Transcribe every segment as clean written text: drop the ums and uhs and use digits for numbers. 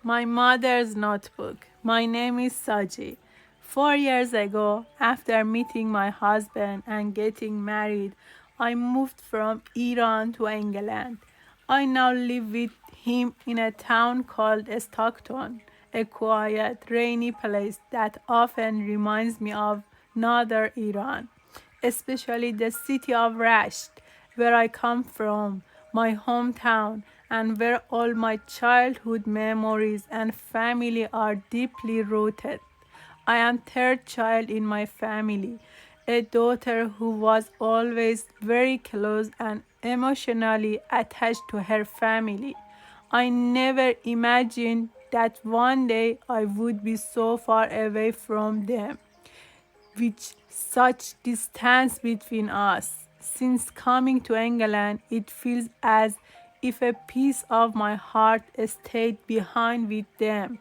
My mother's notebook. My name is Saji. 4 years ago, after meeting my husband and getting married, I moved from Iran to England. I now live with him in a town called Stockton, a quiet, rainy place that often reminds me of northern Iran, especially the city of Rasht, where I come from, my hometown, and where all my childhood memories and family are deeply rooted. I am third child in my family, a daughter who was always very close and emotionally attached to her family. I never imagined that one day I would be so far away from them with such distance between us. Since coming to England, it feels as if a piece of my heart stayed behind with them.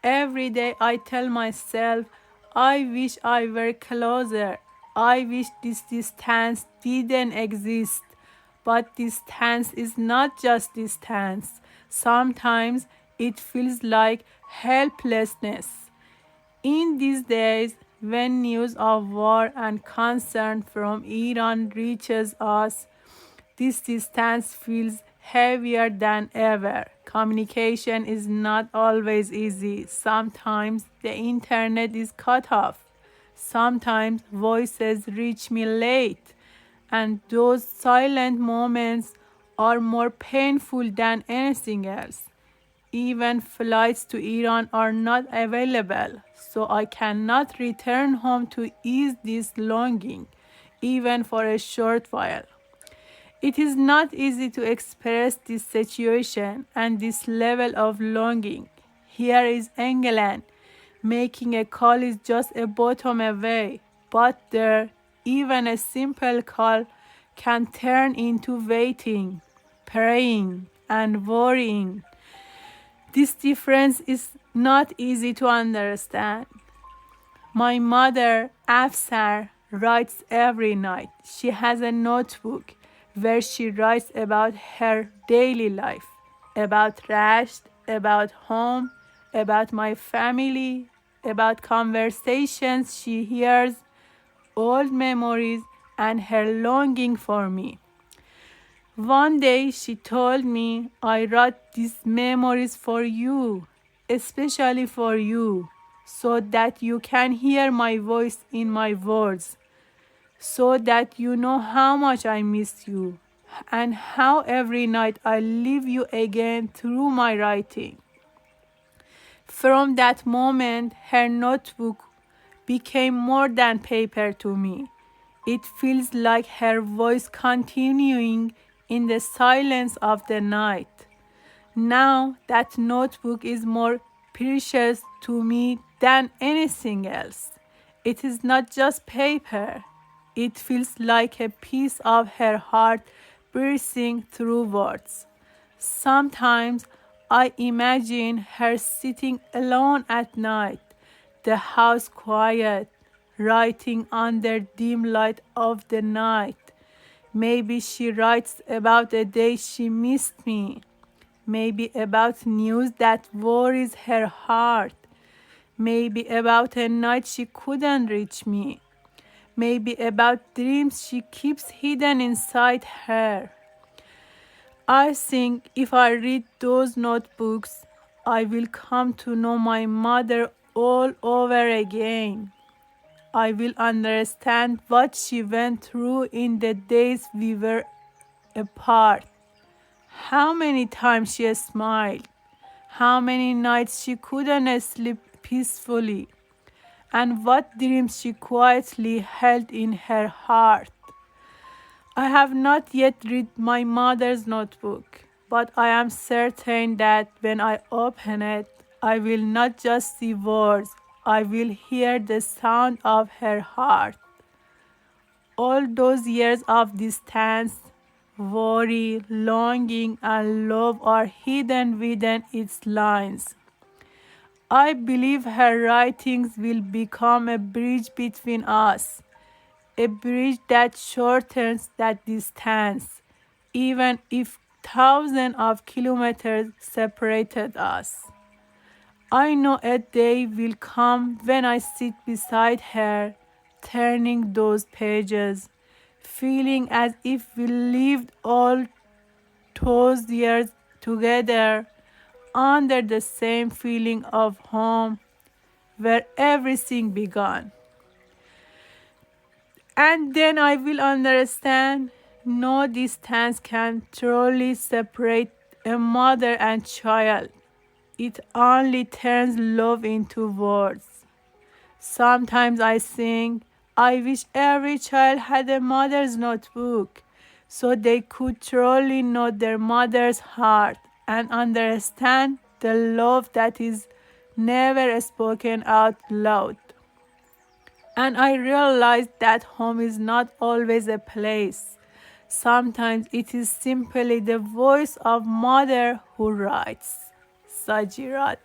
Every day I tell myself, I wish I were closer. I wish this distance didn't exist. But distance is not just distance. Sometimes it feels like helplessness. In these days, when news of war and concern from Iran reaches us, this distance feels heavier than ever. Communication is not always easy. Sometimes the internet is cut off. Sometimes voices reach me late. And those silent moments are more painful than anything else. Even flights to Iran are not available, so I cannot return home to ease this longing, even for a short while. It is not easy to express this situation and this level of longing. Here is England. Making a call is just a bottom away, but there, even a simple call can turn into waiting, praying, and worrying. This difference is not easy to understand. My mother, Afsar, writes every night. She has a notebook where she writes about her daily life, about Rasht, about home, about my family, about conversations she hears, old memories, and her longing for me. One day she told me, I wrote these memories for you, especially for you, so that you can hear my voice in my words, so that you know how much I miss you, and how every night I leave you again through my writing. From that moment, her notebook became more than paper to me. It feels like her voice continuing in the silence of the night. Now that notebook is more precious to me than anything else. It is not just paper. It feels like a piece of her heart bursting through words. Sometimes I imagine her sitting alone at night, the house quiet, writing under dim light of the night. Maybe she writes about a day she missed me. Maybe about news that worries her heart. Maybe about a night she couldn't reach me. Maybe about dreams she keeps hidden inside her. I think if I read those notebooks, I will come to know my mother all over again. I will understand what she went through in the days we were apart. How many times she smiled. How many nights she couldn't sleep peacefully. And what dreams she quietly held in her heart. I have not yet read my mother's notebook, but I am certain that when I open it, I will not just see words, I will hear the sound of her heart. All those years of distance, worry, longing, and love are hidden within its lines. I believe her writings will become a bridge between us, a bridge that shortens that distance, even if thousands of kilometers separated us. I know a day will come when I sit beside her, turning those pages, feeling as if we lived all those years together under the same feeling of home where everything began. And then I will understand no distance can truly separate a mother and child. It only turns love into words. Sometimes I think I wish every child had a mother's notebook so they could truly know their mother's heart and understand the love that is never spoken out loud. And I realized that home is not always a place. Sometimes it is simply the voice of mother who writes. Saji.